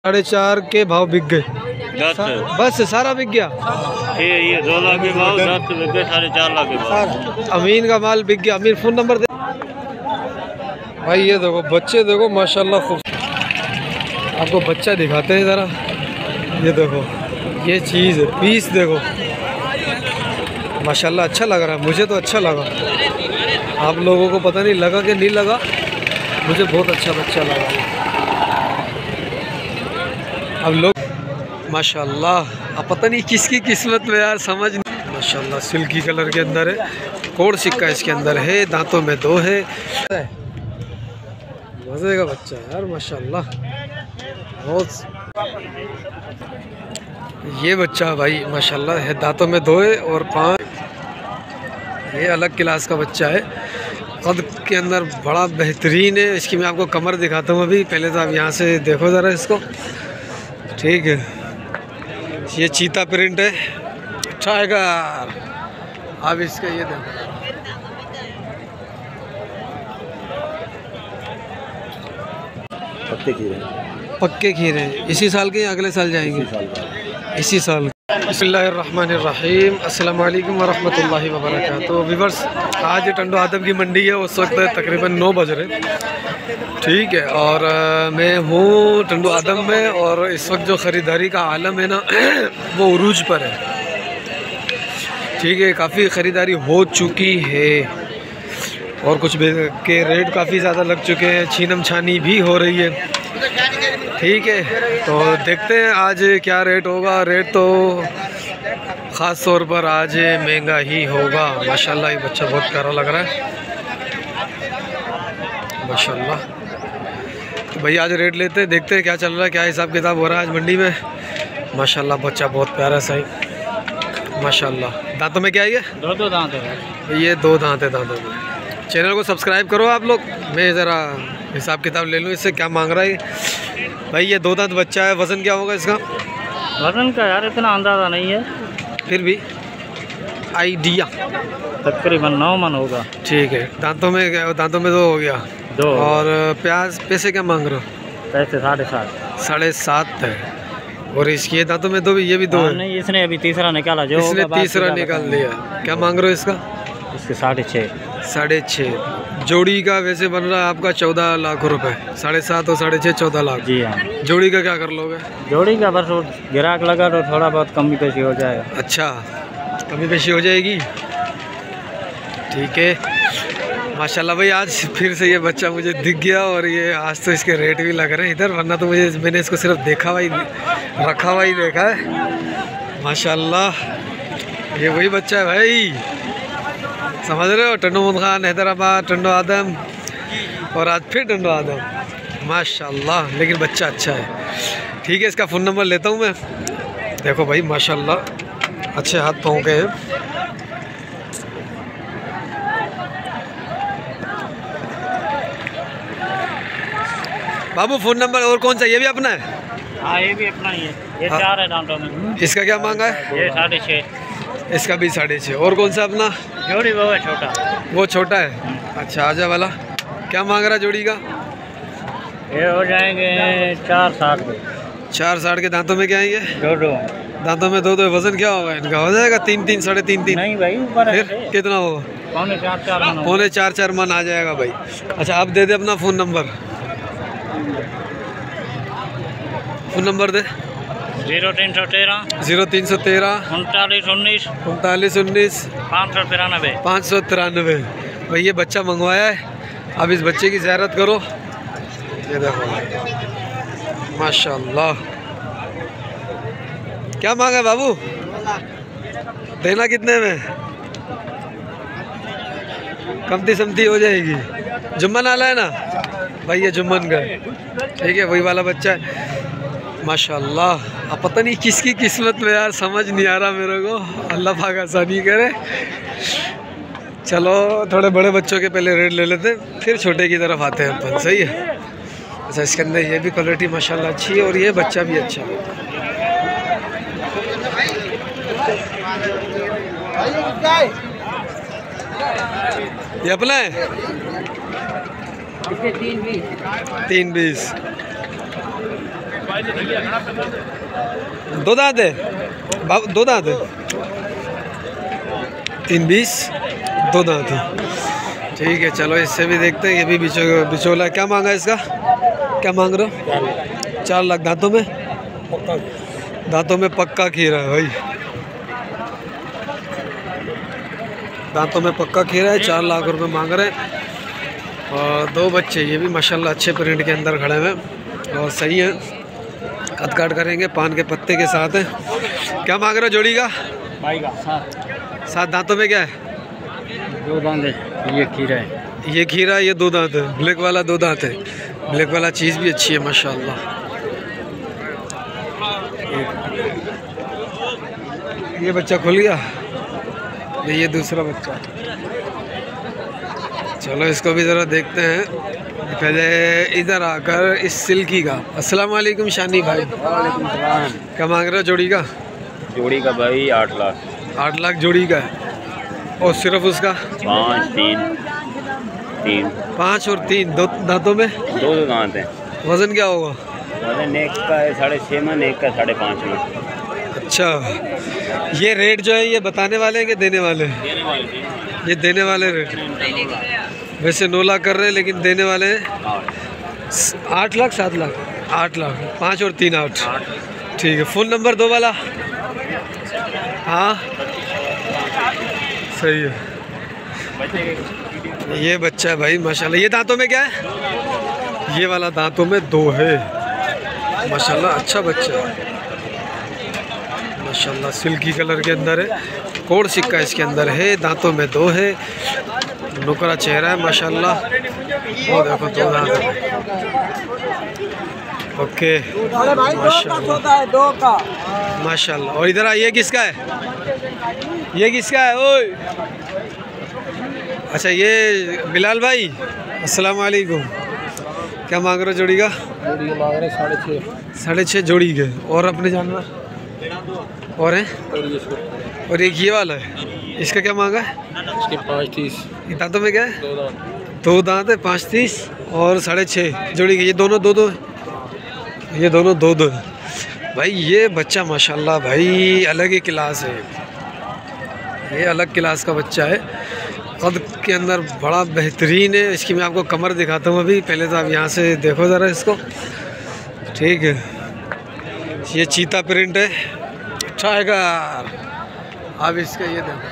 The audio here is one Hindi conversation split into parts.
4.5 के भाव बिक गए। 10 बस सारा बिक गया। ये 2 लाख के भाव 10 बिक गए, 4.5 लाख के भाव। अमीन का माल बिक गया। अमीन फ़ोन नंबर दे भाई। ये देखो बच्चे, देखो माशाल्लाह खूब। आपको बच्चा दिखाते हैं ज़रा। ये देखो ये चीज़ है, पीस देखो माशाल्लाह अच्छा लग रहा है। मुझे तो अच्छा लगा, आप लोगों को पता नहीं लगा कि नहीं लगा। मुझे बहुत अच्छा बच्चा लगा। अब लोग माशाल्लाह, अब पता नहीं किसकी किस्मत में यार, समझ नहीं। माशाल्लाह सिल्की कलर के अंदर है, कोड सिक्का इसके अंदर है, दांतों में 2 है। मज़े का बच्चा है यार माशाल्लाह बहुत। ये बच्चा भाई माशाल्लाह है, दांतों में 2 है और 5। ये अलग क्लास का बच्चा है, कद के अंदर बड़ा बेहतरीन है। इसकी मैं आपको कमर दिखाता हूँ अभी। पहले तो आप यहाँ से देखो ज़रा इसको, ठीक है। ये चीता प्रिंट है, टाइगर। अब इसका ये देखो, पक्के खीरे हैं। इसी साल के अगले साल जाएंगे? इसी साल। बिस्मिल्लाहिर्रहमानिर्रहीम, अस्सलाम वालेकुम वरहमतुल्लाहि वबरकातुहू। व्यूअर्स, आज टंडो आदम की मंडी है। उस वक्त तकरीबन 9 बज रहे, ठीक है। और मैं हूँ टंडो आदम में, और इस वक्त जो ख़रीदारी का आलम है ना वो उरूज पर है, ठीक है। काफ़ी ख़रीदारी हो चुकी है और कुछ के रेट काफ़ी ज़्यादा लग चुके हैं। छीनम छानी भी हो रही है, ठीक है। तो देखते हैं आज क्या रेट होगा। रेट तो ख़ास तौर पर आज महंगा ही होगा। माशाल्लाह ये बच्चा बहुत प्यारा लग रहा है माशाल्लाह। तो भैया आज रेट लेते हैं, देखते हैं क्या चल रहा है, क्या हिसाब किताब हो रहा है आज मंडी में। माशाल्लाह बच्चा बहुत प्यारा सही माशाल्लाह। दांतों में क्या है ये? 2 दांत है। ये 2 दांत है दांतों में। चैनल को सब्सक्राइब करो आप लोग। मैं ज़रा हिसाब किताब ले लूँ इससे, क्या मांग रहा है भाई। ये 2 दांत बच्चा है, वज़न क्या होगा इसका? वजन का यार इतना अंदाज़ा नहीं है, फिर भी आइडिया तकरीबन 9 मन होगा, ठीक है। दांतों में 2 हो गया। 2 और प्याज पैसे क्या मांग रहे हो? पैसे 7.5। 7.5 है। और इसकी ये दांतों में 2 भी, ये भी 2 है। नहीं, इसने अभी तीसरा निकाला, जो इसने तीसरा निकाल लिया। क्या मांग रहे हो इसका? इसके 6.5। 6.5 जोड़ी का वैसे बन रहा है आपका 14 लाख रुपए। 7.5 और 6.5 14 लाख। जी हाँ। जोड़ी का क्या कर लोगे? जोड़ी का बस गिराक लगा तो थोड़ा बहुत कमी पेशी हो जाएगा। अच्छा, कमी पेशी हो जाएगी, ठीक है। माशाल्लाह भाई, आज फिर से ये बच्चा मुझे दिख गया, और ये आज तो इसके रेट भी लग रहे हैं इधर, वरना तो मैंने इसको सिर्फ रखा हुआ ही देखा है। माशाल्लाह ये वही बच्चा है भाई, समझ रहे हो। टंडो मोहम्मद खान, हैदराबाद, टंडो आदम, और आज फिर टंडो आदम माशाल्लाह। लेकिन बच्चा अच्छा है, ठीक है। इसका फ़ोन नंबर लेता हूँ मैं। देखो भाई माशाल्लाह अच्छे हाथ पाँव के हैं। बाबू फ़ोन नंबर और कौन सा? ये भी अपना है? हाँ, ये भी अपना ही है। ये 4 है दांतों में। इसका क्या मांगा है? ये 6.5। इसका भी 6.5। और कौन सा अपना? जोड़ी वो है छोटा। वो छोटा है, अच्छा। आजा वाला क्या मांग रहा है जोड़ी का? ये हो जाएंगे 4.60 के। 4.60 के। दांतों में क्या है ये? 2 दांतों में 2। वजन क्या होगा इनका? हो जाएगा 3 साढ़े 3। नहीं भाई, ऊपर है। फिर कितना होगा? पौने 4 मन। पौने 4 मन आ जाएगा भाई। अच्छा, आप दे दे अपना फ़ोन नंबर। फ़ोन नंबर दे। 0313 0313 3919 3919 593 593। भाई ये बच्चा मंगवाया है, अब इस बच्चे की ज़ियारत करो। ये देखो माशाल्लाह। क्या मांगा बाबू? देना कितने में? कमती समती हो जाएगी। जुम्मन आला है ना भाई, ये जुम्मन का, ठीक है। वही वाला बच्चा है माशाल्लाह। अब पता नहीं किसकी किस्मत में यार, समझ नहीं आ रहा मेरे को। अल्लाह पाक आसानी करे। चलो थोड़े बड़े बच्चों के पहले रेट ले लेते हैं, फिर छोटे की तरफ आते हैं अपन, सही है। अच्छा, इसके अंदर ये भी क्वालिटी माशाल्लाह अच्छी है, और ये बच्चा भी अच्छा है। ये अपना है? 3.20। दो दांत है दो दांत है 3-20 दो दांत है। ठीक है चलो इससे भी देखते हैं। ये भी बिचौला है। क्या मांगा इसका? क्या मांग रहे हो? 4 लाख। दांतों में पक्का खीरा है भाई। दांतों में पक्का खीरा है। 4 लाख रुपए मांग रहे हैं। और 2 बच्चे ये भी माशाल्लाह अच्छे प्रिंट के अंदर खड़े हुए हैं और सही है। कद काट करेंगे, पान के पत्ते के साथ है। क्या मांग रहे हो जोड़ी का? 7 दांतों में क्या है? 2 दांत है। ये खीरा है। ये खीरा, ये 2 दांत है। ब्लैक वाला 2 दांत है। ब्लैक वाला चीज़ भी अच्छी है माशाल्लाह। ये बच्चा खुल गया। ये दूसरा बच्चा। चलो इसको भी ज़रा देखते हैं। पहले इधर आकर इस सिल्की का। अस्सलाम वालेकुम शानी भाई। क्या मांग रहे हो जोड़ी का? जोड़ी का भाई 8 लाख। 8 लाख जोड़ी का है। और सिर्फ उसका 5 और 3 2 दांतों में 2 दांत हैं। वज़न क्या होगा? वजन एक का है 6.5 मन, एक का 5.5 मन। अच्छा, ये रेट जो है ये बताने वाले हैं कि देने वाले हैं? ये देने वाले रेट। वैसे 9 लाख कर रहे हैं लेकिन देने वाले हैं 8 लाख 7 लाख 8 लाख 5 और 3 8। ठीक है। फ़ोन नंबर 2 वाला? हाँ सही है। ये बच्चा है भाई माशाल्लाह। ये दांतों में क्या है? ये वाला दांतों में 2 है माशाल्लाह। अच्छा बच्चा है माशाल्लाह। सिल्की कलर के अंदर है। कोड सिक्का इसके अंदर है। दांतों में 2 है। नुकरा चेहरा है माशाल्लाह। वो देखो 2 दांत है। ओके माशाल्लाह माशाल्लाह। और इधर ये किसका है? ये किसका है? ओए अच्छा ये बिलाल भाई अस्सलाम वालेकुम। क्या मांग रहे हो जोड़ी का? जोड़ी मांग रहे 6.5। 6.5 जोड़ी के। और अपने जानवर और हैं? और एक ये वाला है। इसका क्या मांगा है? इसके 5.30। दांतों में क्या है? 2 दांत। 2 दांत है। 5.30 और 6.5 जोड़ी के। ये दोनों 2-2 है। ये दोनों 2-2 है भाई। ये बच्चा माशाल्लाह भाई अलग ही क्लास है। ये अलग क्लास का बच्चा है। कद के अंदर बड़ा बेहतरीन है। इसकी मैं आपको कमर दिखाता हूँ अभी। पहले तो आप यहाँ से देखो ज़रा इसको। ठीक है। ये चीता प्रिंट है। टाइगर। अब इसका ये देखो।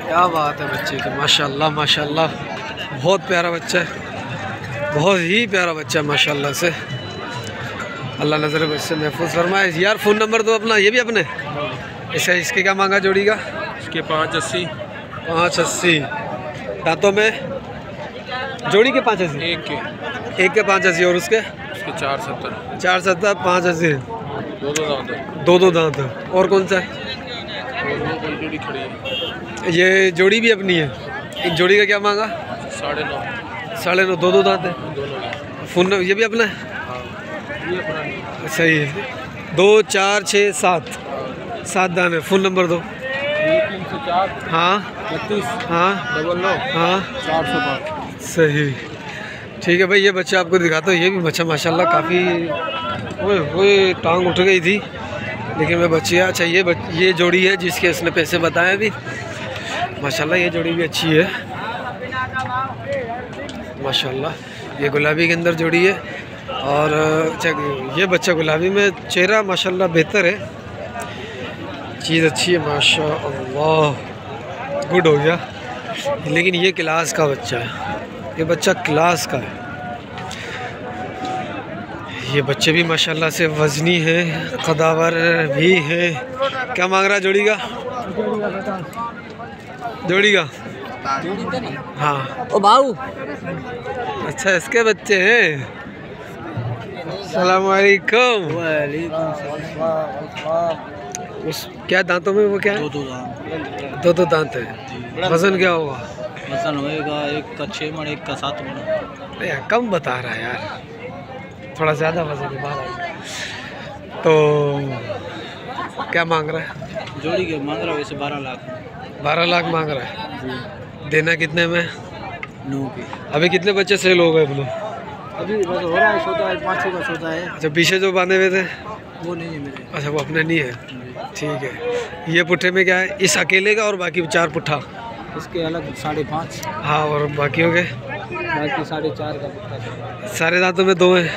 क्या बात है बच्चे की माशाल्लाह माशाल्लाह। बहुत प्यारा बच्चा है। बहुत ही प्यारा बच्चा माशाल्लाह से। अल्लाह नज़र बच्चे महफूज फरमाए। यार फ़ोन नंबर दो अपना। ये भी अपने इसके क्या मांगा जोड़ी का? इसके 5.80। 5.80। दांतों में जोड़ी के 5.80। एक के 5.80 और उसके 4.70। 4.70 5.80। 2 दांत है। 2 दांत है। और कौन सा है? जोड़ी खड़ी है। ये जोड़ी भी अपनी है। इन जोड़ी का क्या मांगा? 9.5। 9.5 2 दांत है। फ़ोन ये भी अपना है? ये अपना सही है। 2 4 6 7 7 दाने। फ़ोन नंबर दो। 304। हाँ 32। हाँ 99। हाँ 405। सही। ठीक है भाई। ये बच्चा आपको दिखाता हूँ। ये भी बच्चा माशाल्लाह काफ़ी वो टांग उठ गई थी लेकिन मैं बच्ची है। अच्छा ये जोड़ी है जिसके उसने पैसे बताए अभी माशाल्लाह। ये जोड़ी भी अच्छी है माशाल्लाह। ये गुलाबी के अंदर जोड़ी है। और अच्छा ये बच्चा गुलाबी में चेहरा माशाल्लाह बेहतर है। चीज़ अच्छी है माशाल्लाह। गुड हो गया। लेकिन ये क्लास का बच्चा है। ये बच्चा क्लास का है। ये बच्चे भी माशाल्लाह से वज़नी है। कदावर भी है। क्या मांग रहा है जोड़ी का? जोड़ी का हाँ। ओ भाऊ अच्छा इसके बच्चे हैं। अस्सलाम वालेकुम। उस क्या दांतों में वो क्या है? 2 दांत। 2 दांत है। वज़न क्या होगा? वजन होएगा एक का 6 मन, एक का 7 मन। नहीं कम बता रहा है यार। थोड़ा ज़्यादा वज़न है। तो क्या मांग रहा है? जोड़ी के मांग रहा है वैसे 12 लाख। 12 लाख मांग रहा है। देना कितने में? 9 के। अभी कितने बच्चे सेल हो गए अपने? अभी बस हो रहा है सौदा, 500 का सौदा है। अच्छा, पीछे जो बांधे हुए थे वो नहीं है मेरे। अच्छा, वो अपने नहीं है। ठीक है। ये पुट्ठे में क्या है? इस अकेले का और बाकी 4 पुट्ठा? इसके अलग 5.5। हाँ, और बाकी हो गए? बाकी 4.5 का पुट्ठा। सारे दांतों में 2 हैं।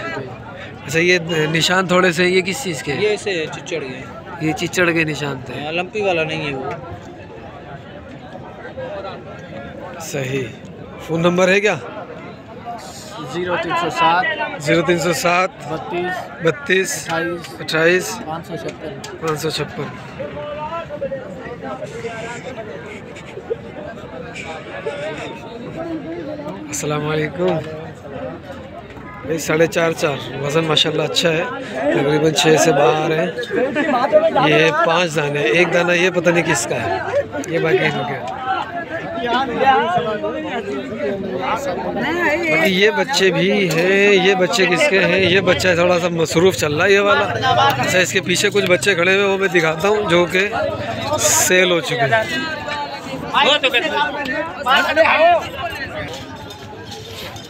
अच्छा, ये निशान थोड़े से, ये किस चीज़ के? ये ऐसे चिचड़ गए। ये चिचड़ के निशान थे। लंपी वाला नहीं है वो। सही। फ़ोन नंबर है क्या? 0307 0307 32 28 556। अस्सलाम वालेकुम भाई। 4.5 वज़न माशाल्लाह अच्छा है, तकरीबन 6 से बाहर है। ये 5 दाने, एक दाना ये पता नहीं किसका है, ये बाकी इनके। बाकी ये बच्चे भी हैं। ये बच्चे किसके हैं? ये बच्चा थोड़ा सा मसरूफ़ चल रहा है ये वाला। अच्छा, इसके पीछे कुछ बच्चे खड़े हुए वो मैं दिखाता हूँ जो कि सेल हो चुके हैं।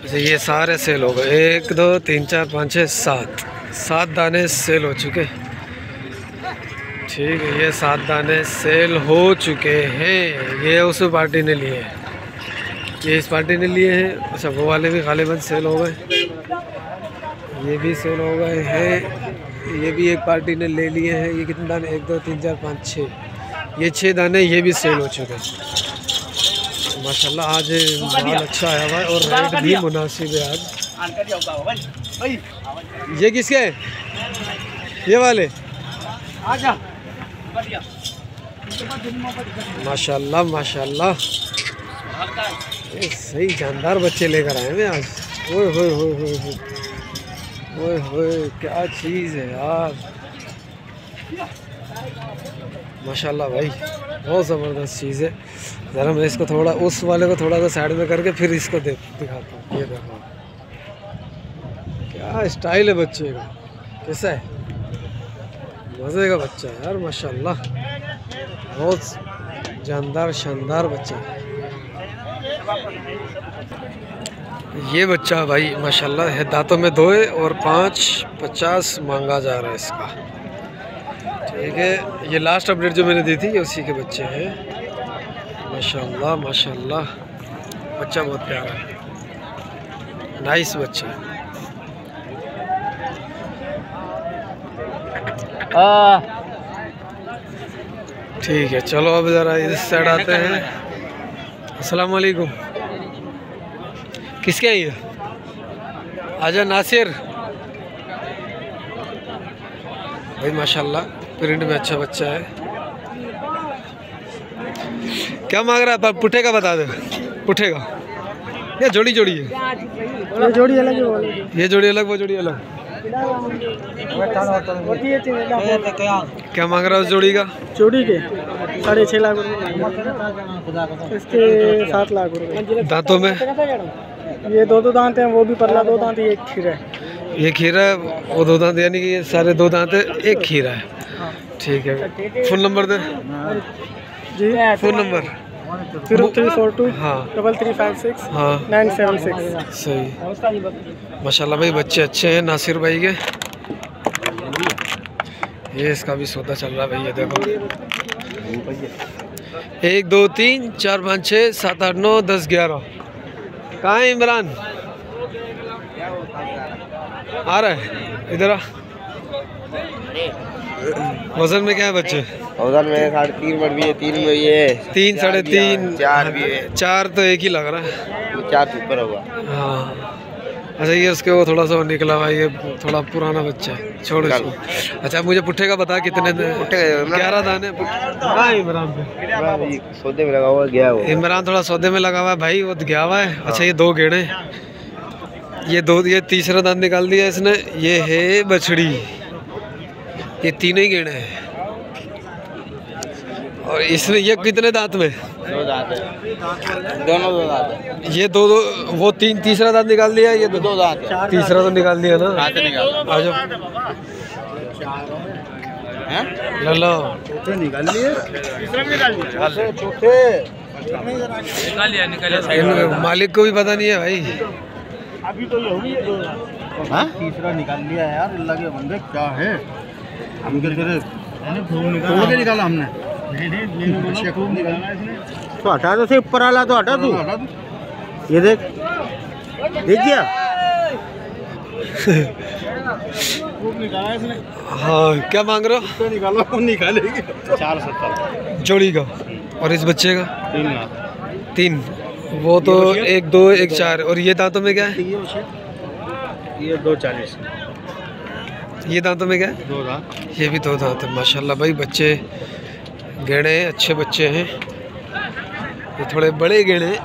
अच्छा, ये सारे सेल हो गए। 1 2 3 4 5 6 7 दाने सेल हो चुके। ठीक है, ये 7 दाने सेल हो चुके हैं। ये उस पार्टी ने लिए हैं, ये इस पार्टी ने लिए हैं। अच्छा, वो वाले भी गालिबन सेल हो गए। ये भी सेल हो गए हैं। ये भी एक पार्टी ने ले लिए हैं। ये कितने दाने? 1 2 3 4 5 6। ये 6 दाने ये भी सेल हो चुके हैं। माशाल्लाह आज माल अच्छा आया हुआ है और रेट भी मुनासिब है आज। ये किसके हैं? ये वाले? माशाल्लाह माशाल्लाह, ये सही जानदार बच्चे लेकर आए हैं आज। ओए होए होए होए होए ओए होए, क्या चीज़ है यार। माशाल्लाह भाई, बहुत ज़बरदस्त चीज़ है। ज़रा मैं इसको थोड़ा, उस वाले को थोड़ा सा साइड में करके फिर इसको दिखाता हूँ। ये देखो क्या स्टाइल है बच्चे का, कैसा है, मज़े का बच्चा है यार माशाल्लाह। बहुत जानदार शानदार बच्चा है ये बच्चा भाई माशाल्लाह है। दांतों में 2 है और 5.50 मांगा जा रहा है इसका। ठीक है, ये लास्ट अपडेट जो मैंने दी थी ये उसी के बच्चे हैं। माशाल्लाह माशाल्लाह, बच्चा बहुत प्यारा है, नाइस बच्चा है। ठीक है, चलो अब ज़रा इस साइड आते हैं। अस्सलाम वालेकुम, किसके हैं ये? आजा नासिर भाई, माशाल्लाह प्रिंट में अच्छा बच्चा है। क्या मांग रहा है? पुट्ठे का बता दे, पुट्ठे का या जोड़ी जोड़ी है? ये जोड़ी अलग है, ये जोड़ी अलग, वो जोड़ी अलग। क्या मांग रहा है उस जोड़ी का? जोड़ी के 6.5 लाख रुपए, इसके 7 लाख रुपए। दांतों में ये 2 दांत हैं, वो भी पतला 2 दांत, ये 1 खीरा है। ये खीरा है, वो 2 दांत, यानी कि ये सारे 2 दांत है, 1 खीरा है। ठीक है, फ़ोन नंबर दे जी। फ़ोन नंबर 0342 हाँ 3356 हाँ 976। सही। माशाल्लाह भाई, बच्चे अच्छे हैं नासिर भाई के। ये इसका भी सौदा चल रहा है भाई, ये देखो 1 2 3 4 5 6 7 8 9 10 11। कहाँ है इमरान? आ रहा है, इधर आ। वजन में क्या है बच्चे? वजन में 3.5 मण भी है, 3 में ये 3 साढ़े 3 4 भी है। 4 तो एक ही लग रहा है। 4 से ऊपर होगा। हाँ, अच्छा ये उसके वो थोड़ा सा निकला हुआ, ये थोड़ा पुराना बच्चा है, छोड़ इसको। अच्छा मुझे पुट्ठे का बता, कितने 11 दाने? हाँ इमरान पे सौदे में लगा हुआ गया वो। इमरान थोड़ा सौदे में लगा हुआ है भाई, वो गया हुआ है। अच्छा ये 2 गेड़े, ये तीसरा दांत निकाल दिया इसने। ये है बछड़ी, ये 3 ही गेड़े हैं। और इसने ये कितने दांत में? 2 दांत है, दोनों 2 दांत है। ये 2 वो 3 तीसरा दांत निकाल दिया, ये 2 दांत है। तीसरा तो निकाल दिया ना। दांत निकाल। आ जाओ, ले लो। निकाल लिए मालिक को भी पता नहीं है भाई। अभी तो ये हुई है। हाँ तीसरा निकाल लिया यार, अल्लाह के बंदे क्या है। हम क्या करे, तोड़ के निकाला हमने। तो हटा दो, से ऊपर वाला तो हटा तू। ये देख, देख गया। हाँ क्या मांग रहे हो? तो निकालो, हम निकालेंगे। 470 जोड़ी का। और इस बच्चे का 3 लाख। 3। वो तो 1 2 1 4। और ये दांतों में क्या है? ये 240। ये दांतों में क्या है? 2 लाख। ये भी 2 दांत है। माशाल्लाह भाई, बच्चे गेड़े हैं, अच्छे बच्चे हैं। ये थोड़े बड़े गेड़े हैं।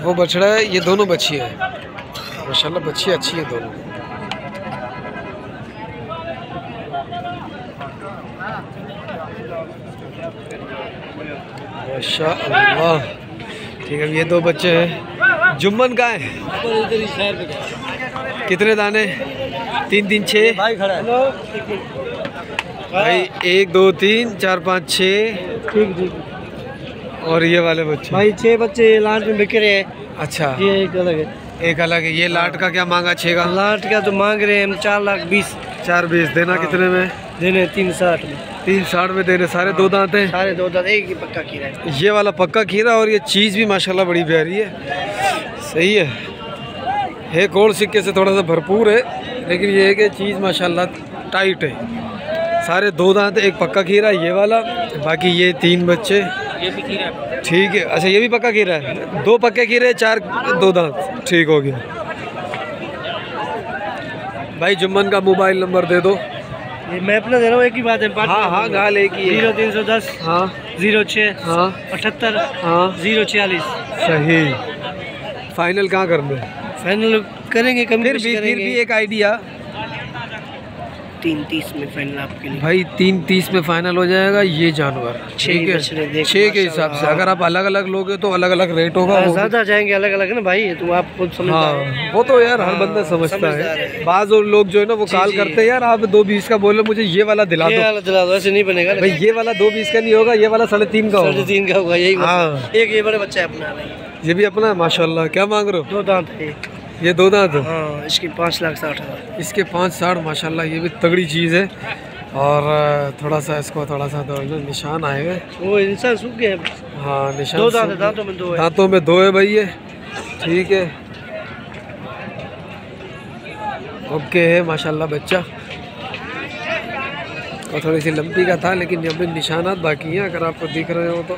वो बछड़ा है, ये दोनों बच्ची है। माशाल्लाह बच्ची अच्छी है दोनों। माशाल्लाह। ठीक है, ये 2 बच्चे हैं। जुम्मन का है? कितने दाने? 3 3 6 भाई खड़ा है। भाई 1 2 3 4 5 6। ठीक ठीक। और ये वाले बच्चे भाई 6 बच्चे लाट में बिक रहे हैं। अच्छा, ये एक अलग है। एक अलग है। ये लाट का क्या मांगा? 6 का? लाट का तो मांग रहे हैं हम 4,20,000। 4,20,000 देना। कितने में देने 360 में। 360 में देने। सारे 2 दांत हैं। सारे 2 दांत, एक ही पक्का खीरा है। ये वाला पक्का खीरा। और ये चीज़ भी माशाल्लाह बड़ी प्यारी है। सही है। और सिक्के से थोड़ा सा भरपूर है, लेकिन ये है कि चीज़ माशाल्लाह टाइट है। सारे 2 दांत, एक पक्का खीरा ये वाला, बाकी ये 3 बच्चे। ये भी खीरा। ठीक है। अच्छा, ये भी पक्का खीरा है। 2 पक्के खीरे, 4 2 दांत। ठीक हो गया भाई। जुम्मन का मोबाइल नंबर दे दो। ये मैं अपना दे रहा हूँ, एक ही बात है। हाँ हाँ, गाल एक ही है। 0310 हाँ 06 हाँ 78 हाँ 046। सही। फाइनल कहाँ कर दे? फाइनल करेंगे, कम फिर भी एक आइडिया। 330 में फाइनल आपके लिए भाई 330 में फाइनल हो जाएगा ये जानवर। ठीक है, 6 के हिसाब से। अगर आप अलग अलग लोगे तो अलग अलग रेट होगा। ज़्यादा जाएंगे अलग अलग ना भाई, तो आप खुद समझदार हैं। हाँ, वो तो यार हर बंदा समझता है। बाज़ और लोग जो है ना वो कॉल करते हैं, यार आप 220 का बोलो, मुझे ये वाला दिला ये दो। वाला दिला दो, ऐसे नहीं बनेगा भाई ये वाला 220 का नहीं होगा, ये वाला 3.5 का होगा। 3.5 का होगा, यही हाँ। एक ये बड़े बच्चा है अपना। ये भी अपना है माशाल्लाह। क्या मांग रहे हो? 2 दांत है। ये 2 दांत है। हाँ, इसकी 5,60,000। इसके 5,60,000 माशाल्लाह। ये भी तगड़ी चीज़ है। और थोड़ा सा इसको थोड़ा सा दो निशान आए हुए। वो इंसान सूख गया है। हाँ निशान। 2 दांत है, दांतों में 2 है। दांतों में 2 है भाई ये। ठीक है, ओके है माशाल्लाह बच्चा। और थोड़ी सी लंबी का था, लेकिन यहाँ पे निशानात बाकी हैं, अगर आपको दिख रहे हो तो।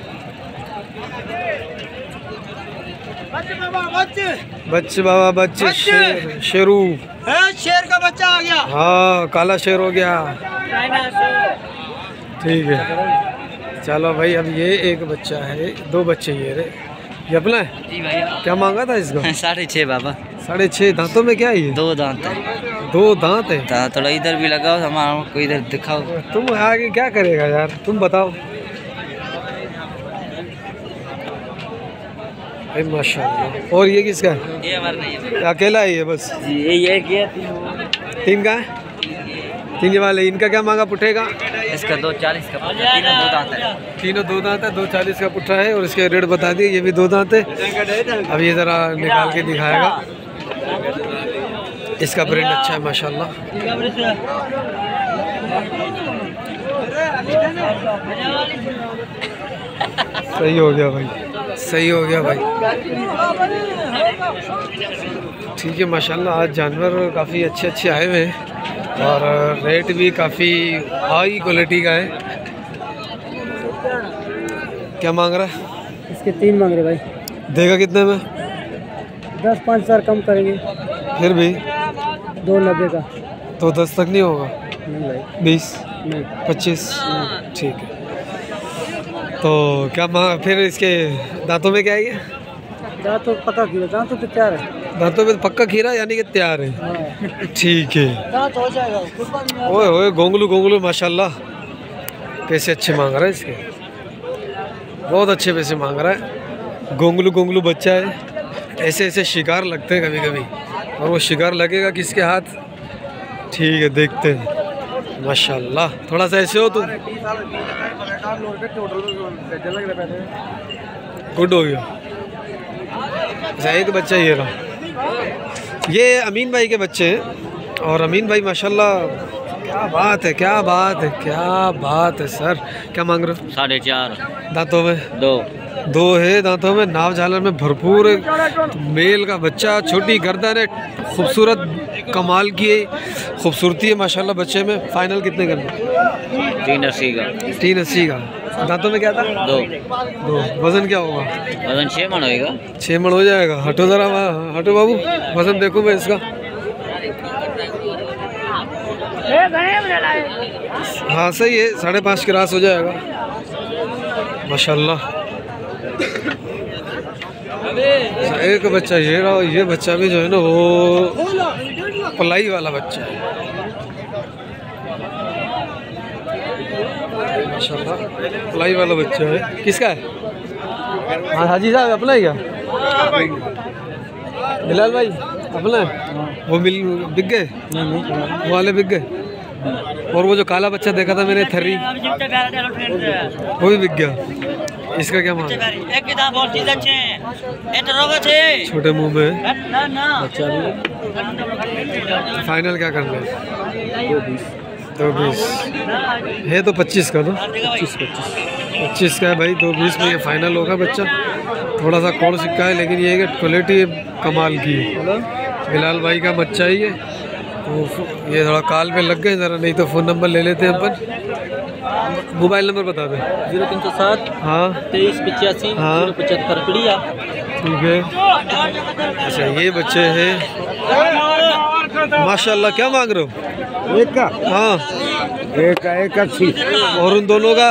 बच्चे बाबा बच्चे। शेरू। शेर का बच्चा आ गया। हाँ, काला शेर हो गया। ठीक है, चलो भाई। अब ये एक बच्चा है, 2 बच्चे ये रे। ये अपना है? जी भैया। क्या मांगा था इसको? 6.5 बाबा। 6.5 दांतों में क्या है ये? 2 दांत है। 2 दांत है। थोड़ा इधर भी लगाओ, हमारा को इधर दिखाओ। तुम आगे क्या करेगा यार, तुम बताओ भाई। माशाल्लाह। और ये किसका है? ये हमारा नहीं है। अकेला है ये बस? जी ये 3 का है। 3 वाले। इनका क्या मांगा पुट्ठे का? इसका 240 का। तीनों 2 दांत है। तीनों 2 दांत है। 240 का पुट्ठा है। और इसके रेट बता दिए। ये भी 2 दांत है। अब ये ज़रा निकाल के दिखाएगा। इसका प्रिंट अच्छा है माशाल्लाह। सही हो गया भाई, सही हो गया भाई। ठीक है माशाल्लाह। आज जानवर काफ़ी अच्छे अच्छे आए हुए हैं और रेट भी काफ़ी हाई क्वालिटी का है। क्या मांग रहा है? इसके 3 मांग रहे भाई। देगा कितने में? 10-5 हज़ार कम करेंगे। फिर भी 290 का। तो 10 तक नहीं होगा? नहीं भाई। 20 नहीं। 25? ठीक है। तो क्या मांग फिर? इसके दांतों में क्या है ये? दांत तो पता किया, दांत तो तैयार है। दांतों में पक्का खीरा यानी कि तैयार है। ठीक है। दांत हो जाएगा। ओए ओए, गोंगलू गोंगलू माशाल्लाह। पैसे अच्छे मांग रहा है इसके, बहुत अच्छे पैसे मांग रहा है। गोंगलू गोंगलू बच्चा है। ऐसे ऐसे शिकार लगते हैं कभी कभी, और वो शिकार लगेगा किसके हाथ? ठीक है, देखते हैं। माशाल्लाह। थोड़ा सा ऐसे हो तुम, गुड हो गया। अच्छा एक बच्चा ये रहा, ये अमीन भाई के बच्चे हैं। और अमीन भाई माशाल्लाह क्या बात है, क्या बात है, क्या बात है सर। क्या मांग रहे हो? 4.5 दांतों में 2 है, दांतों में, नाव झालर में भरपूर। मेल का बच्चा, छोटी गर्दन है, खूबसूरत, कमाल की खूबसूरती है माशाल्लाह बच्चे में। फाइनल कितने करना? 380 का। 380 का। दांतों में क्या था? 2। वजन क्या होगा? वजन 6 मन होएगा। 6 मन हो जाएगा। हटो ज़रा, हटो बाबू, वजन देखो मैं इसका। हाँ सही है, 5.5 क्रॉस हो जाएगा माशाल्लाह। एक बच्चा ये रहा, ये बच्चा भी जो है ना वो पलाई वाला बच्चा है माशाल्लाह, पलाई वाला बच्चा है। किसका है? हाँ हाजी साहब अपना ही क्या? बिलाल भाई अपना है? वो बिक गए, वो वाले बिक गए। और वो जो काला बच्चा देखा था मैंने, थर्री, वो भी बिक गया। इसका क्या मांग? छोटे मुंह में फाइनल क्या करना है? 220 है तो 25 का ना? 25 का है भाई। 220 में ये फाइनल होगा बच्चा। थोड़ा सा कौड़ सिक्का है, लेकिन ये है कि क्वालिटी कमाल की है। बिलाल भाई का बच्चा ही है, तो ये थोड़ा काल पे लग गए ज़रा, नहीं तो फ़ोन नंबर ले लेते हैं अपन। मोबाइल नंबर बता दें। 0307 हाँ 2385 हाँ 075 प्रिया। ठीक है। अच्छा ये बच्चे हैं माशाल्लाह। क्या मांग रहे हो? एक का? हाँ एक का 180। और उन दोनों का?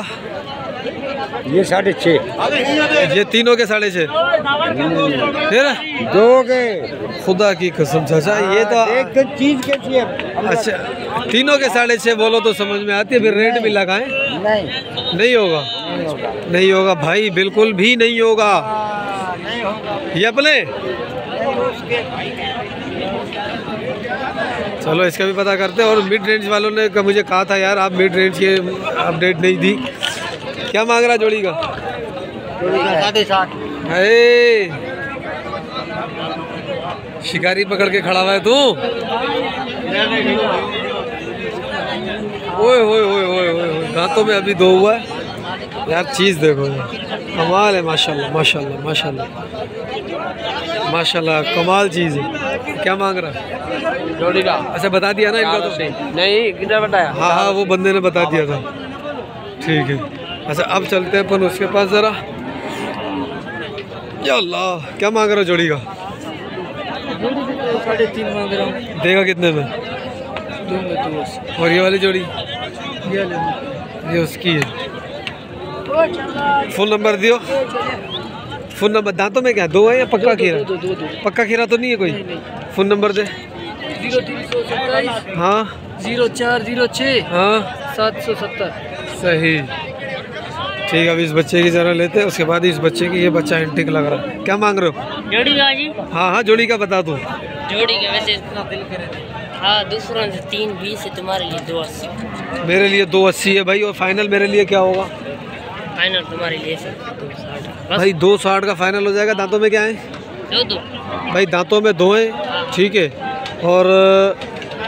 ये 6.5। ये तीनों के 6.5। फिर 2 के खुदा की कसम चाचा, ये तो एक चीज कैसी है? अच्छा तीनों के 6.5 बोलो तो समझ में आती है। फिर रेट भी लगाएं। नहीं होगा, नहीं होगा भाई, बिल्कुल भी नहीं होगा। ये अपने चलो इसका भी पता करते हैं। और मिड रेंज वालों ने मुझे कहा था यार आप मिड रेंज के अपडेट नहीं दी। क्या मांग रहा जोड़ी का? 7.5। शिकारी पकड़ के खड़ा हुआ है तू। ओए ओए ओए ओए ओए, दांतों में अभी 2 हुआ है यार। चीज़ देखो कमाल है माशाल्लाह माशाल्लाह माशाल्लाह माशाल्लाह, कमाल चीज़ है। क्या मांग रहा है जोड़ी का? अच्छा बता दिया ना इनका तो? नहीं, कितना बताया? हाँ हाँ वो बंदे ने बता दिया था। ठीक है। अच्छा अब चलते हैं अपन उसके पास ज़रा। या अल्लाह, क्या मांग रहा है जोड़ी का? 3.5 मांग रहा हूँ। देगा कितने में? और ये वाली जोड़ी? ये उसकी है। फ़ोन नंबर दियो। Phone number. दांतों में क्या 2 है या पक्का खीरा? पक्का खीरा तो नहीं है कोई? फ़ोन नंबर दे। 0327 हाँ 0406 हाँ 770। सही। ठीक है, अब इस बच्चे की ज़रा लेते हैं, उसके बाद इस बच्चे की। ये बच्चा एंटिक लग रहा है। क्या मांग रहे हो? जोड़ी का जी? हाँ हाँ जोड़ी का बता दो। जोड़ी का वैसे हाँ दूसरों से 320 है, तुम्हारे लिए 280। मेरे लिए 280 है भाई। और फाइनल मेरे लिए क्या होगा? फाइनल तुम्हारे लिए 260 भाई 260 का फाइनल हो जाएगा। दांतों में क्या है? 2 भाई दांतों में 2 हैं, ठीक है। और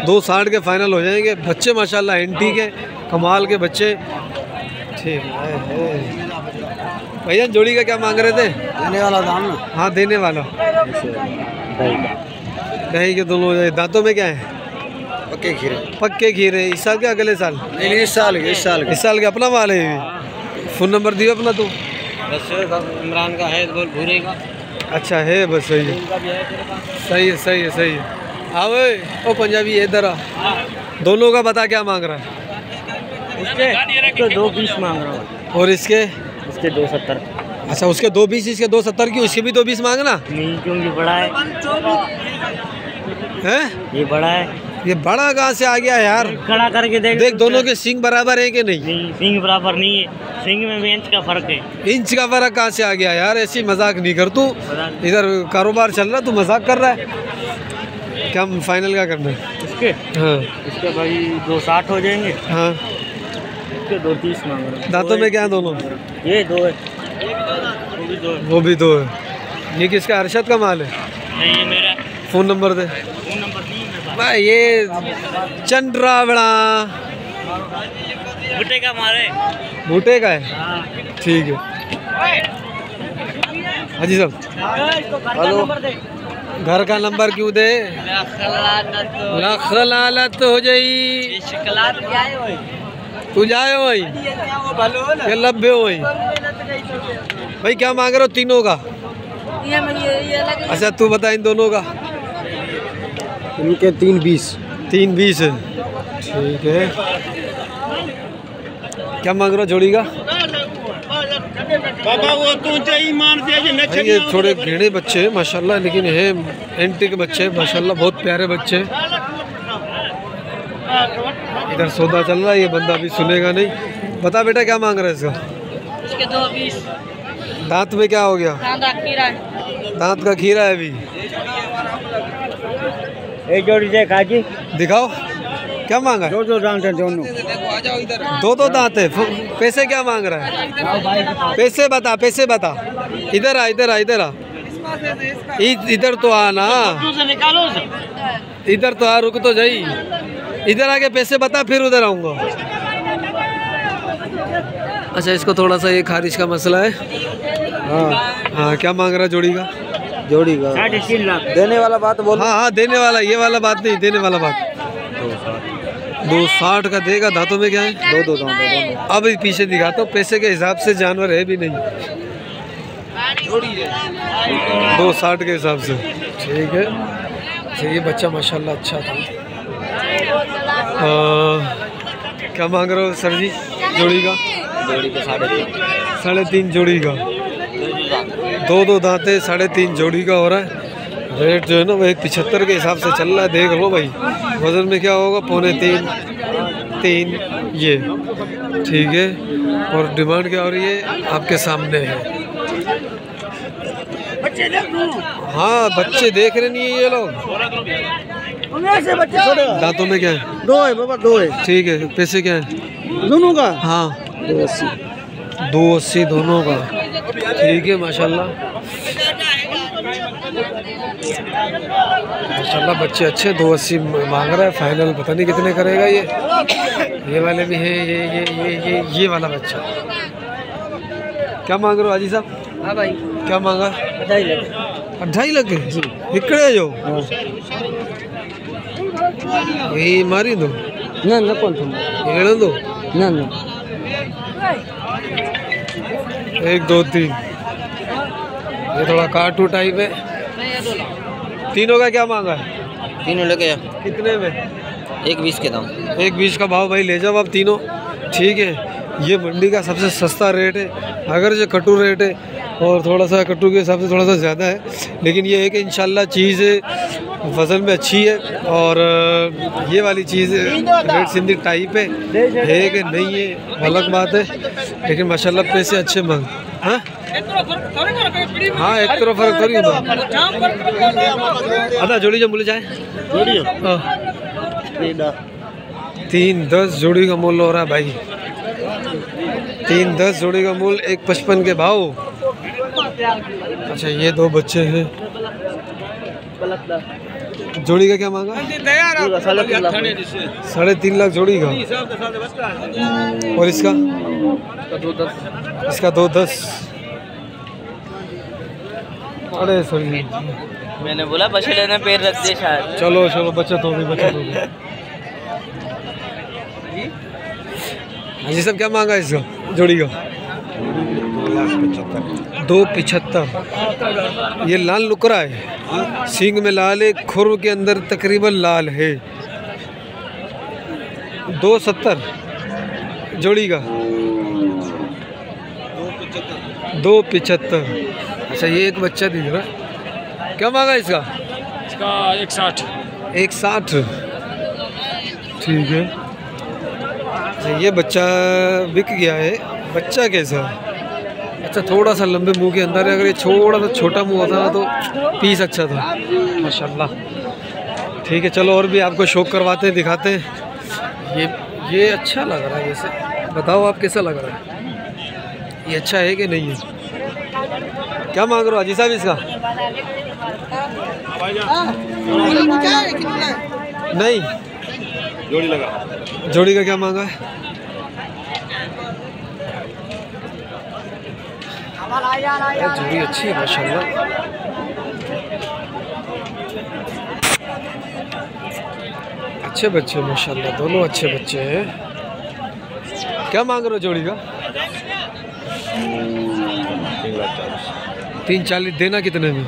260 के फाइनल हो जाएंगे। बच्चे माशाल्लाह एंटीक है, कमाल के बच्चे। ठीक है भैया, जोड़ी का क्या मांग रहे थे? देने वाला दाम ना? हाँ देने वाला। दही के दोनों हो जाए। दांतों में क्या है? पक्के खीरे। पक्के खीरे। इस साल के अगले साल? नहीं इस साल के। इस साल के। अपना माल है ये? फ़ोन नंबर दियो अपना तो। इमरान का है, बोल भूरे का। अच्छा है, बस सही है सही है सही है सही है। आओ ओ पंजाबी इधर आ। दोनों का बता क्या मांग रहा है? इसके 220 मांग रहा हूँ। और इसके? इसके 270। अच्छा उसके 220, इसके 270 की। उसके भी 220 मांगना नहीं क्योंकि बड़ा है। है? ये बड़ा है। ये बड़ा कहाँ से आ गया यार? खड़ा करके देख दोनों के सींग बराबर है कि नहीं? नहीं, सींग बराबर नहीं है। सींग में भी इंच का फर्क है। इंच का फर्क कहाँ से आ गया यार? ऐसी मजाक नहीं कर तू। इधर कारोबार चल रहा, तू मजाक कर रहा है। क्या फाइनल क्या करना है? इसके हाँ इसके भाई 260 हो जाएंगे। हाँ। इसके 230 मांग रहे हैं। दांतों में क्या है दोनों? ये 2 है, वो भी 2 है। वो भी 2 है। ये किसका? अरशद का माल है? नहीं, ये मेरा फ़ोन नंबर दे। फ़ोन नंबर 3 है भाई ये चंद्रावड़ा भुट्टे का मारे। भूटे का है? ठीक है। हाजी साहब, हेलो, घर का नंबर क्यों दे? लालत हो जाई। तू जाए वही क्या लब्बे वही। भाई क्या मांग रहे हो तीनों का? अच्छा तू बता इन दोनों का। इनके 320। 320 है, ठीक है। क्या मांग रहे हो जोड़ी का? बाबा वो तू ही मान दे। ये थोड़े घेड़े बच्चे हैं माशाल्लाह, लेकिन ये एंटी के बच्चे हैं माशाल्लाह, बहुत प्यारे बच्चे हैं। इधर सौदा चल रहा है, ये बंदा भी सुनेगा नहीं। बता बेटा क्या मांग रहा है इसका? इसके 220। दांत में क्या हो गया? दांत का खीरा है अभी। एक जोड़ी से खाजी दिखाओ क्या मांगा है? जो दांत है दोनों। 2 दांत है। पैसे क्या मांग रहा है? पैसे बता, पैसे बता। इधर आ, इधर आ, इधर आ, इधर तो आना। निकालो। इधर तो आ, रुक तो जाई। इधर आके पैसे बता, फिर उधर आऊँगा। अच्छा इसको थोड़ा सा ये खारिश का मसला है। हाँ क्या मांग रहा है जोड़ी का? जोड़ी का 3.5 लाख। देने वाला बात बोलो। हाँ हाँ देने वाला, ये वाला बात नहीं, देने वाला बात। 260 का देगा। दांतों में क्या है? 2 दांत है। अब पीछे दिखाता हूँ, पैसे के हिसाब से जानवर है भी नहीं। 260 के हिसाब से, ठीक है। अच्छा ये बच्चा माशाल्लाह अच्छा था। क्या मांग रहे हो सर जी जोड़ी का? जोड़ी का 3.5। 3.5 जोड़ी का। 2 दांत है, 3.5 जोड़ी का हो रहा है। रेट जो है ना वो 175 के हिसाब से चल रहा है। देख लो भाई वजन में क्या होगा, 2.25-3 ये, ठीक है। और डिमांड क्या हो रही है आपके सामने है। हाँ बच्चे देख रहे नहीं है ये लोग। दांतों में क्या है? 2 है बाबा, 2 है। ठीक है। पैसे क्या है दोनों का? हाँ 280। 280 दोनों का, ठीक है। माशाल्लाह माशाल्लाह बच्चे अच्छे। 280 मांग रहा है, फाइनल पता नहीं कितने करेगा ये वाले भी हैं। ये वाला बच्चा क्या मांग रहे हो हाजी साहब? हाँ भाई क्या मांगा? 2.5 लाख जी। इकड़े जो यही मारी दो ना ना कौन तुम? ये दो ना ना 1 2 3। ये थोड़ा कार्टू टाइप है। तीनों का क्या मांगा है? तीनों लेके कितने में? 120 के दाम। 120 का भाव भाई ले जाओ आप तीनों, ठीक है। ये मंडी का सबसे सस्ता रेट है, अगर जो कटु रेट है और थोड़ा सा कटु के हिसाब से थोड़ा सा ज़्यादा है, लेकिन ये है कि इंशाल्लाह चीज़ वज़न में अच्छी है। और ये वाली चीज़ रेट सिंधी टाइप है कि नहीं है अलग बात है, लेकिन माशाल्लाह पैसे अच्छे मांग। हाँ हाँ एक तरफ फर्क थोड़ी होता। आधा जोड़ी जो बोले जाए जोड़ी हाँ 310 जोड़ी का मूल्य हो रहा है भाई। 310 जोड़ी का मूल्य 155 के भाव। अच्छा ये 2 बच्चे हैं। जोड़ी का क्या मांगा? 3.5 लाख जोड़ी का। और इसका? इसका 210। अरे सॉरी मैंने बोला बच्चे लेने पैर रख दे शायद। चलो चलो बचत हो गई, बचत हो गई। हाजी साहब क्या मांगा इसका जोड़ी का? 275। ये लाल लुकरा है, सींग में लाल है, खुर के अंदर तकरीबन लाल है। 270 जोड़ी का। 275। अच्छा ये एक बच्चा दिख रहा है, क्या मांगा इसका? इसका 160। 160, ठीक है। अच्छा ये बच्चा बिक गया है। बच्चा कैसा है? अच्छा थोड़ा सा लंबे मुंह के अंदर है। अगर ये थोड़ा सा छोटा मुंह होता ना तो पीस अच्छा था माशाल्लाह, ठीक है, चलो और भी आपको शौक करवाते हैं, दिखाते हैं। ये अच्छा लग रहा है वैसे, बताओ आप कैसा लग रहा है, ये अच्छा है कि नहीं है? क्या मांग रहे हो हाजी साहब इसका? नहीं, जोड़ी लगा। जोड़ी का क्या मांगा है? जोड़ी अच्छी है माशाल्लाह। अच्छे बच्चे माशाल्लाह, दोनों अच्छे बच्चे हैं। क्या मांग रहे हो जोड़ी का? 340 देना कितने में?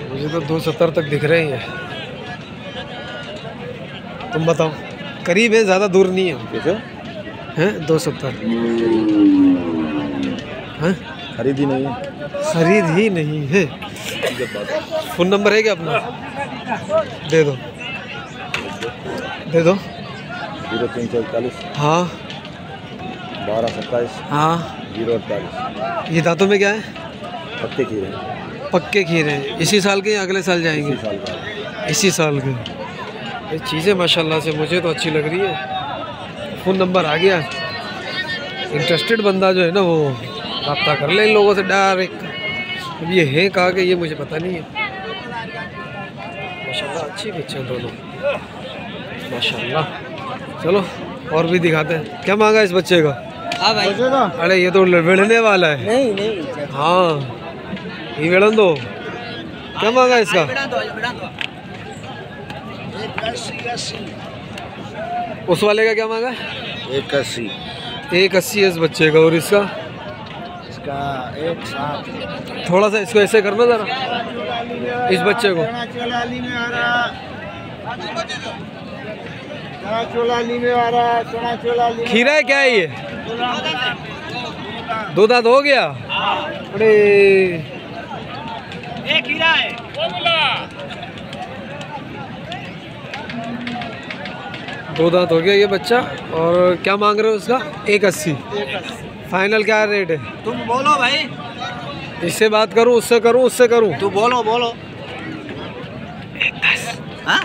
मुझे तो 270 तक दिख रहे हैं। तुम बताओ, करीब है, ज़्यादा दूर नहीं है। हैं 270 हैं? खरीद ही नहीं है। खरीद ही नहीं है। फ़ोन नंबर है क्या अपना? दे दो, दे दो। 0341 हाँ 1227 हाँ। 048। ये दांतों में क्या है? पत्ते खीरे पक्के खीरे हैं। इसी साल के या अगले साल जाएंगे? साल का। इसी साल के। ये चीज़ें माशाल्लाह से मुझे तो अच्छी लग रही है। फ़ोन नंबर आ गया, इंटरेस्टेड बंदा जो है ना वो रब्ता कर ले इन लोगों से डायरेक्ट। अब ये है कहाँ के ये मुझे पता नहीं है। माशाल्लाह अच्छी बच्चे हैं दोनों माशाल्लाह। चलो और भी दिखाते हैं। क्या मांगा इस बच्चे का? हाँ भाई। अरे ये तो बेड़ने वाला है। नहीं हाँ ये बेड़न दो। क्या मांगा इसका? उस वाले का क्या मांगा? 81। 180 है इस बच्चे का। और इसका? इसका 160। थोड़ा सा इसको ऐसे करना ज़रा, इस बच्चे को। खीरा है क्या है ये? दो दांत हो गया। अरे खीरा है। दो दांत हो गया ये बच्चा। और क्या मांग रहे हो उसका? 180। फाइनल क्या रेट है? तुम बोलो भाई। इससे बात करूं, उससे करूं, उससे करूं? तू बोलो। 110। हाँ?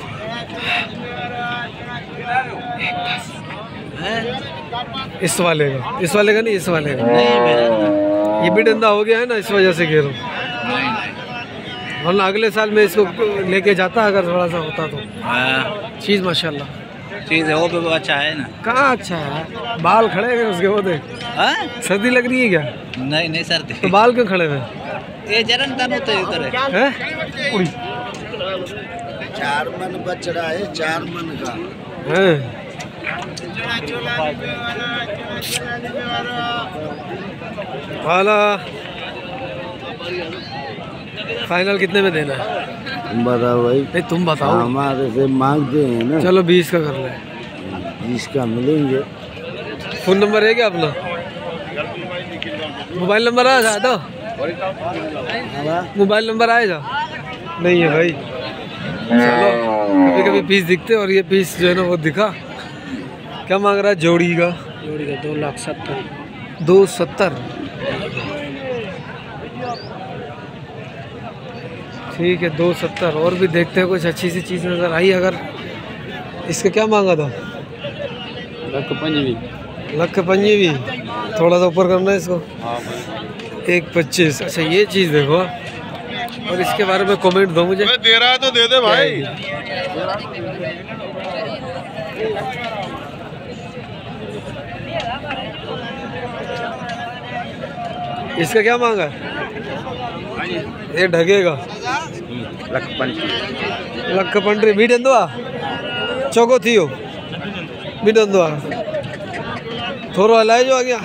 इस वाले का? इस वाले का नहीं, इस वाले का। नहीं मेरा ये भी डंदा हो गया है ना, इस वजह से कह रहा हूँ। वरना अगले साल में इसको लेके जाता अगर थोड़ा सा होता तो। चीज़ माशाल्लाह चीज़ है, वो भी अच्छा है ना। कहाँ अच्छा है? बाल खड़े हैं उसके, वो देख। सर्दी लग रही है क्या? नहीं सर्दी। तो बाल क्यों खड़े हुए ये जरन तनु तो इधर है। हैं? उड़ी 4 मन बच रहा है, 4 मन का हैं? वाला फाइनल कितने में देना है? तुम बताओ भाई। नहीं तुम बताओ। हमारे से मांगते हैं ना। चलो 20 का कर ले। 20 का मिलेंगे। फ़ोन नंबर है क्या अपना? मोबाइल नंबर आएगा तो? मोबाइल नंबर आएगा? नहीं है भाई। चलो कभी कभी पीस दिखते और ये पीस जो है ना वो दिखा। क्या मांग रहा है जोड़ी का? जोड़ी का 2,70,000। 270। ठीक है 270। और भी देखते हैं कुछ अच्छी सी चीज़ नज़र आई अगर। इसका क्या मांगा था? 1,25,000। भी थोड़ा सा ऊपर करना है इसको। 1,25,000। अच्छा ये चीज़ देखो और इसके बारे में कमेंट दो मुझे। दे रहा है तो दे दे भाई। इसका क्या मांगा है? ये ढगेगा। 1,50,000 बीडंदुआ चौको थियो बीडंदुआ थोड़ा हलाए जो आ गया।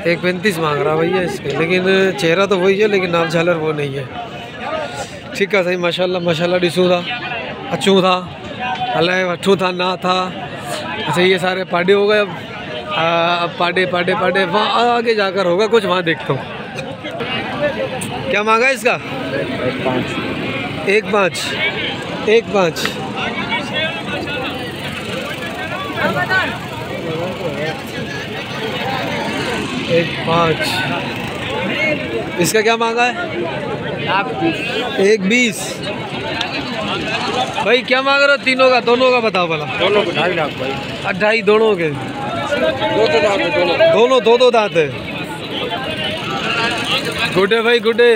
एक 35 मांग रहा भैया इसके, लेकिन चेहरा तो वही है लेकिन नाम झालर वो नहीं है। ठीक है सही माशाल्लाह माशाल्लाह। डिसू था अच्छू था हलाए अठू था ना था। अच्छा ये सारे पाडे हो गए। अब पाडे पाडे पाडे वहाँ आगे जाकर होगा कुछ, वहाँ देखता हूँ। क्या मांगा इसका? 1,500। 1,500। 1.5। इसका क्या मांगा है? 1.20। भाई क्या मांग रहे हो तीनों का? दोनों का बताओ भला। दोनों को 2.5 लाख भाई। 2.5 दोनों के? दोनों दो दांत है। गुड है भाई, गुड है।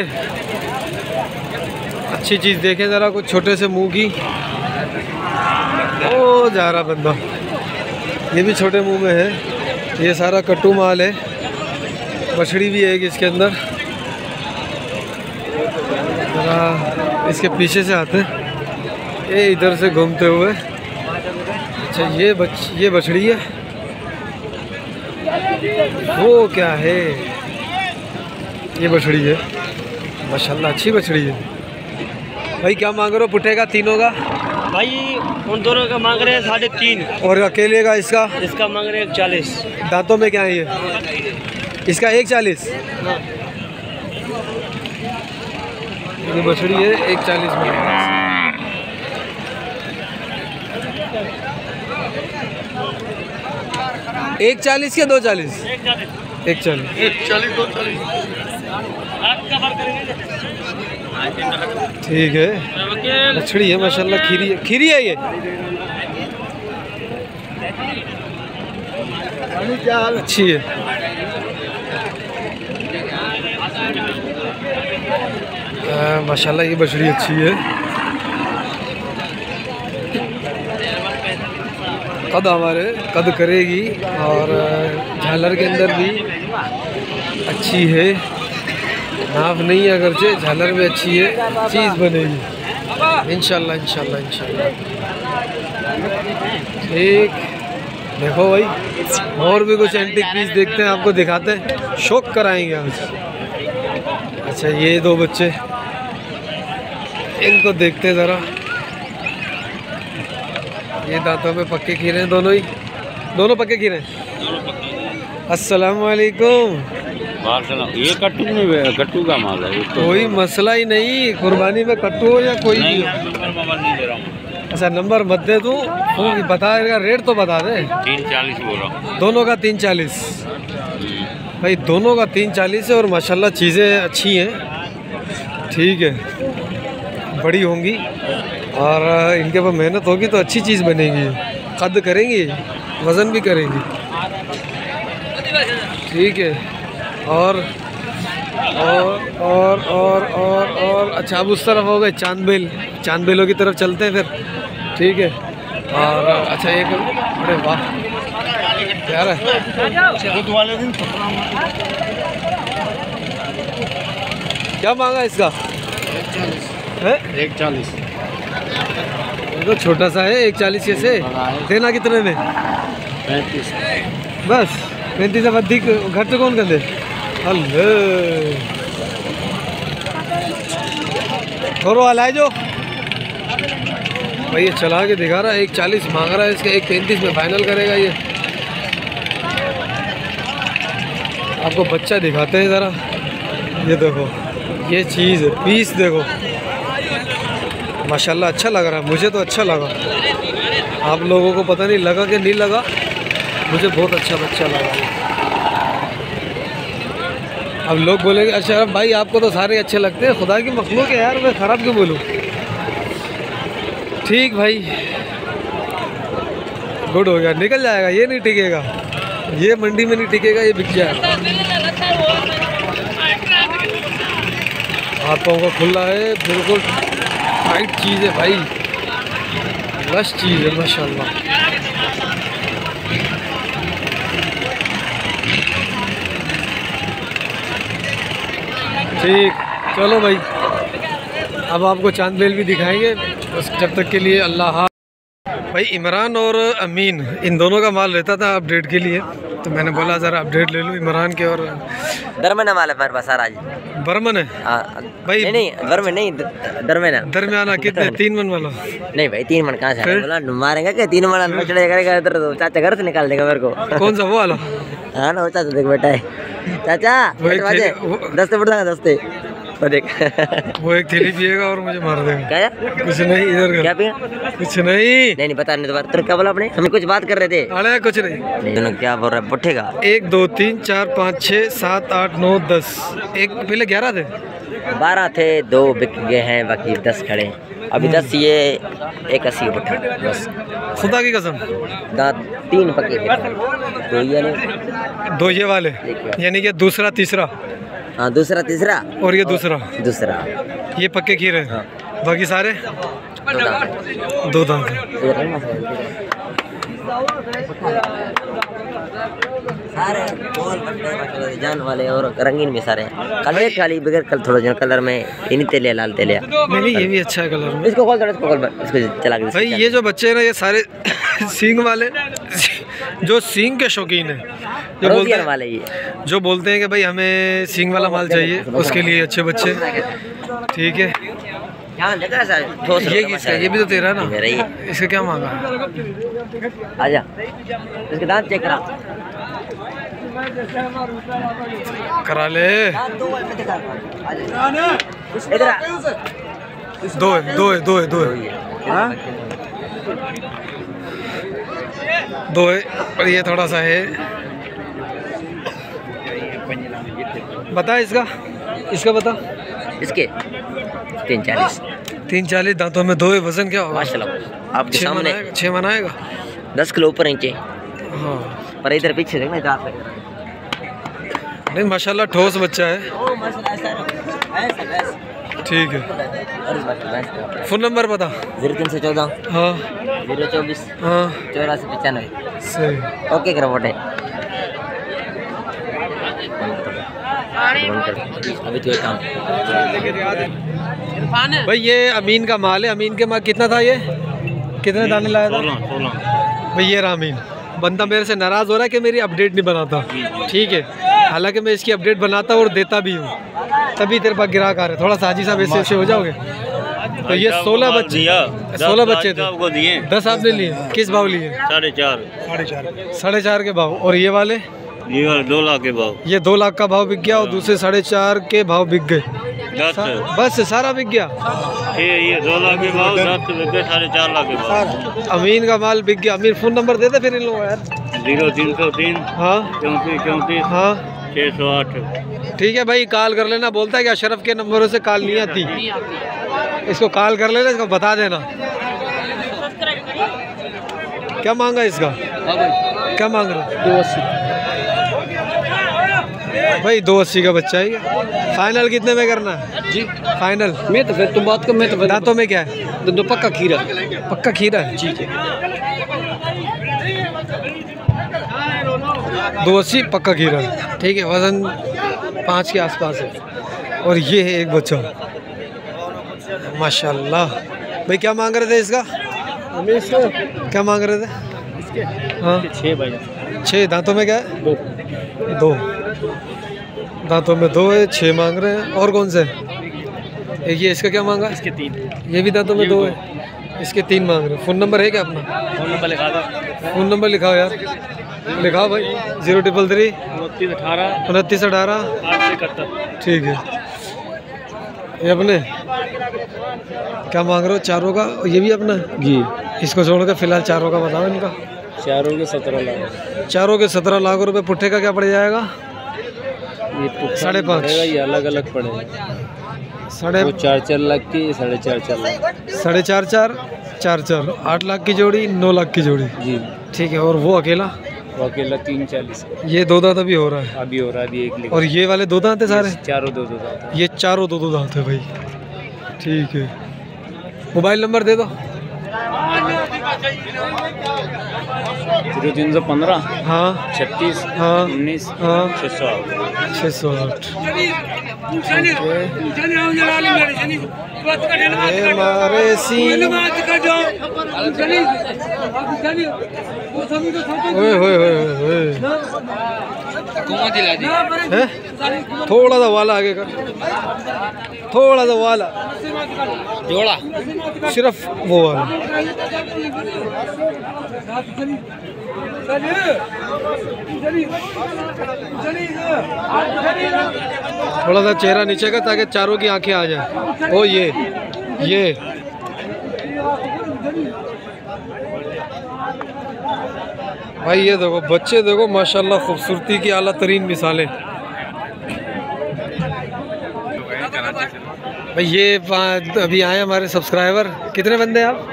अच्छी चीज़ देखें ज़रा, कुछ छोटे से मुंह की। ओ जा रहा बंदा, ये भी छोटे मुंह में है। ये सारा कट्टू माल है। बछड़ी भी है इसके अंदर। ज़रा इसके पीछे से आते हैं, ये इधर से घूमते हुए। अच्छा ये बछड़ी है। वो क्या है? ये बछड़ी है माशाल्लाह, अच्छी बछड़ी है। भाई क्या मांग रहे हो पुट्ठे का तीनों का? भाई उन दोनों का मांग रहे हैं 3.5। और अकेले का इसका? इसका मांग रहे हैं 40। दांतों में क्या है ये? इसका 1.40। ये बछड़ी है 1.40 में। 1.40 के 2.40? 1.40। 1.40 ठीक है, बछड़ी है माशाल्लाह। खीरी है ये। अच्छी है। माशाल्लाह ये बछड़ी अच्छी है। कद करेगी और झालर के अंदर भी अच्छी है। नाप नहीं है अगरचे, झालर में अच्छी है। चीज़ बनेगी इंशाल्लाह इंशाल्लाह इंशाल्लाह। ठीक, देखो भाई और भी कुछ एंटीक पीस देखते हैं, आपको दिखाते हैं, शौक कराएंगे आज। अच्छा ये दो बच्चे, इनको देखते हैं ज़रा। ये दांतों में पक्के खीरे हैं दोनों दोनों पक्के खीरे हैं। अस्सलाम वालेकुम। ये कट्टू का माल है। कोई मसला ही नहीं, कुर्बानी में कट्टू हो या कोई भी हो। अच्छा नंबर मत दे तू, बताएगा रेट तो बता दे। 3.40 बोल रहा हूँ। दोनों का 3.40। भाई दोनों का 3.40 है और माशाल्लाह चीज़ें अच्छी हैं। ठीक है, बड़ी होंगी और इनके ऊपर मेहनत होगी तो अच्छी चीज़ बनेगी। कद करेंगी, वज़न भी करेंगी। ठीक है, और अच्छा अब उस तरफ हो गए चांदबेलों की तरफ चलते हैं फिर। ठीक है, और अच्छा एक, अरे वाह यार बुध वाले दिन क्या मांगा इसका? 1.40। तो छोटा सा है 1.40 कैसे देना? कितने में? 35। बस 35 से अधिक घर से कौन कर दे? अल्लाह थोड़ा हलाए जो भाई, ये चला के दिखा रहा है। 1.40 मांग रहा है इसका, 1.35 में फाइनल करेगा ये। आपको बच्चा दिखाते हैं ज़रा। ये देखो, ये चीज़ है, पीस देखो माशाल्लाह अच्छा लग रहा है। मुझे तो अच्छा लगा, आप लोगों को पता नहीं लगा कि नहीं लगा, मुझे बहुत अच्छा बच्चा लगा। अब लोग बोलेंगे अच्छा भाई आपको तो सारे अच्छे लगते हैं, खुदा की मखलूक है यार, मैं ख़राब क्यों बोलूँ? ठीक भाई, गुड हो गया, निकल जाएगा। ये नहीं टिकेगा, ये मंडी में नहीं टिकेगा, ये बिक जाएगा। हाथों को खुला है, बिल्कुल टाइट चीज़ है भाई, लश चीज़ है माशाल्लाह। ठीक, चलो भाई अब आपको चांदबेल भी दिखाएंगे, बस जब तक के लिए अल्लाह हाफ़िज़। भाई इमरान और अमीन इन दोनों का माल रहता था अपडेट के लिए, तो मैंने बोला ज़रा अपडेट ले लूँ इमरान के। और दरमियाना माल है मेरे पास सारा जी। बर्मन है भाई? नहीं दरमियाना नहीं, दरमियाना। दरमियाना कितने? 3 मन वाला? नहीं भाई 3 मन कहाँ से बोला, मारेंगे क्या 3 मन मछली करेगा इधर, तो चाचा घर से निकाल देगा मेरे को। कौन सा वो वाला? हाँ ना, वो चाचा देख बेटा है चाचा, 10 फुट 10 वो देख वो एक थैली पिएगा और मुझे मार देगा। क्या कुछ नहीं, इधर क्या पिया? कुछ नहीं। नहीं बता नहीं, तो क्या बोला आपने? हम कुछ बात कर रहे थे। अरे कुछ नहीं। दोनों क्या बोल रहा है? पुट्ठे का 1 2 3 4 5 6 7 8 9 10। एक पहले 11 थे। 12 थे, 2 बिक गए हैं, बाकी 10 खड़े हैं। अभी 10 ये 81 पुट्ठा बस। खुदा की कसम दांत 3 पके थे, 2 ये नहीं, 2 ये वाले, यानी कि दूसरा तीसरा। हाँ दूसरा तीसरा और ये दूसरा ये पक्के खीरे हैं। हाँ। बाकी सारे 2 दांत हैं। सारे गोल पट्टे जान वाले और रंगीन में सारे कलर खाली बगैर कल थोड़ा जो कलर में इन्हीं तेलिया लाल तेलिया। नहीं ये भी अच्छा है कलर में। इसको खोल दो, इसको खोल दो, इसको चला के भाई ये जो बच्चे हैं ना ये सारे सींग वाले जो सींग के शौकीन हैं, जो बोलते हैं कि भाई हमें सींग वाला माल चाहिए, उसके लिए अच्छे बच्चे। ठीक है ये किसका? ये भी तो तेरा ना। इसका क्या मांगा? आजा इसके दांत चेक करा ले। 2 है और ये थोड़ा सा है। बता इसका बता। इसके 340 340 दांतों में 2 है। वजन क्या होगा? माशाल्लाह आपके सामने 6 मन आएगा। 10 किलो ऊपर नीचे। हाँ पर इधर पीछे देखना दांत लग नहीं, माशाल्लाह ठोस बच्चा है। ठीक है। फ़ोन नंबर बता। 0314 हाँ 024 हाँ 8495। सही। ओके करो बोटे। अभी तो काम भाई ये अमीन का माल है। अमीन के माल कितना था? ये कितने दाने लाया था? 16। भाई ये रहा अमीन। बंदा मेरे से नाराज़ हो रहा है कि मेरी अपडेट नहीं बनाता। ठीक है, हालांकि मैं इसकी अपडेट बनाता और देता भी हूँ, तभी तेरे पास ग्राहक आ रहे। थोड़ा सा हाजी साहब ऐसे ऐसे हो जाओगे। तो ये 16 बच्चे 16 बच्चे थे। 10 आपने लिए। किस भाव लिए? 4.5 4.5 के भाव। और ये वाले? ये वाले 2 लाख के भाव। ये 2 लाख का भाव बिक गया और दूसरे 4.5 के भाव बिक गए। 10 बस सारा बिक गया। ये 2 लाख के भाव, 10 बिक गए 4.5 लाख के भाव। अमीन का माल बिक गया। अमीन फ़ोन नंबर दे दे फिर इन लोगों यार। 0303 हाँ 34 हाँ 608। ठीक है भाई, कॉल कर लेना। बोलता है कि अशरफ के नंबरों से कॉल नहीं आती। इसको कॉल कर लेना, इसको बता देना। क्या मांगा इसका? क्या मांग रहे? 280 भाई 280 का बच्चा है। फाइनल कितने में करना है जी? फाइनल मैं तो फिर तुम बात कर। मैं तो दांतों में क्या है? दो पक्का खीरा। पक्का खीरा है जी जी। 280 पक्का खीरा है। ठीक है, वजन 5 के आसपास है। और ये है एक बच्चा माशाल्लाह। भाई क्या मांग रहे थे इसका? क्या मांग रहे थे? हाँ 6 भाई। 6 दांतों में क्या है? 2 दांतों में 2 है। 6 मांग रहे हैं। और कौन से? एक ये इसका क्या मांगा? इसके 3। ये भी दांतों में 2 है। इसके 3 मांग रहे हैं। फ़ोन नंबर है क्या अपना? फ़ोन नंबर लिखा दो। फ़ोन नंबर लिखाओ यार, लिखाओ भाई। 0333 29 18 29 18 871। ठीक है। ये अपने क्या मांग रहे हो? 4 का। ये भी अपना है जी। इसको छोड़ कर फिलहाल 4 का बताओ इनका। 4 के 17 लाख। 4 के 17 लाख रुपए। पुट्ठे का क्या पड़ जाएगा? ये 5.5। ये अलग अलग पड़ेगा। 4 लाख की 4.5 लाख। 4.5 4 8 लाख की जोड़ी, 9 लाख की जोड़ी। जी ठीक है। और वो अकेला? वो अकेला 340। ये 2 दांत अभी हो रहा है। अभी हो रहा है, अभी 1 लिखा। और ये वाले 2 दांत है सारे? चारों 2 दांत। ये चारों 2 दांत है भाई। ठीक है, मोबाइल नंबर दे दो। 0315 हाँ 36 हाँ 19 हाँ 608। 608। हमारे सीन थोड़ा सा वाला आगे कर, थोड़ा सा वाला जोड़ा सिर्फ वो वाला। थोड़ा सा चेहरा नीचे का ताकि चारों की आंखें आ जाए। ओ ये भाई ये देखो बच्चे, देखो माशाल्लाह खूबसूरती की आला तरीन मिसालें। भाई ये अभी आए हमारे सब्सक्राइबर। कितने बंदे हैं आप?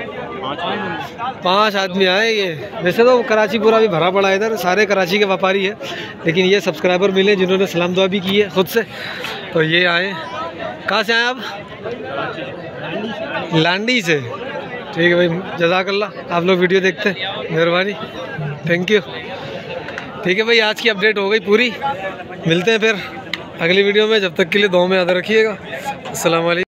5 आदमी आए। ये वैसे तो कराची पूरा भी भरा पड़ा है, इधर सारे कराची के व्यापारी है, लेकिन ये सब्सक्राइबर मिले जिन्होंने सलाम दुआ भी की है खुद से, तो ये आए। कहाँ से आए आप? लांडी से। ठीक है भाई, जज़ाकल्लाह। आप लोग वीडियो देखते हैं, मेहरबानी, थैंक यू। ठीक है भाई, आज की अपडेट हो गई पूरी। मिलते हैं फिर अगली वीडियो में, जब तक के लिए दुआ में याद रखिएगा। अस्सलाम वालेकुम।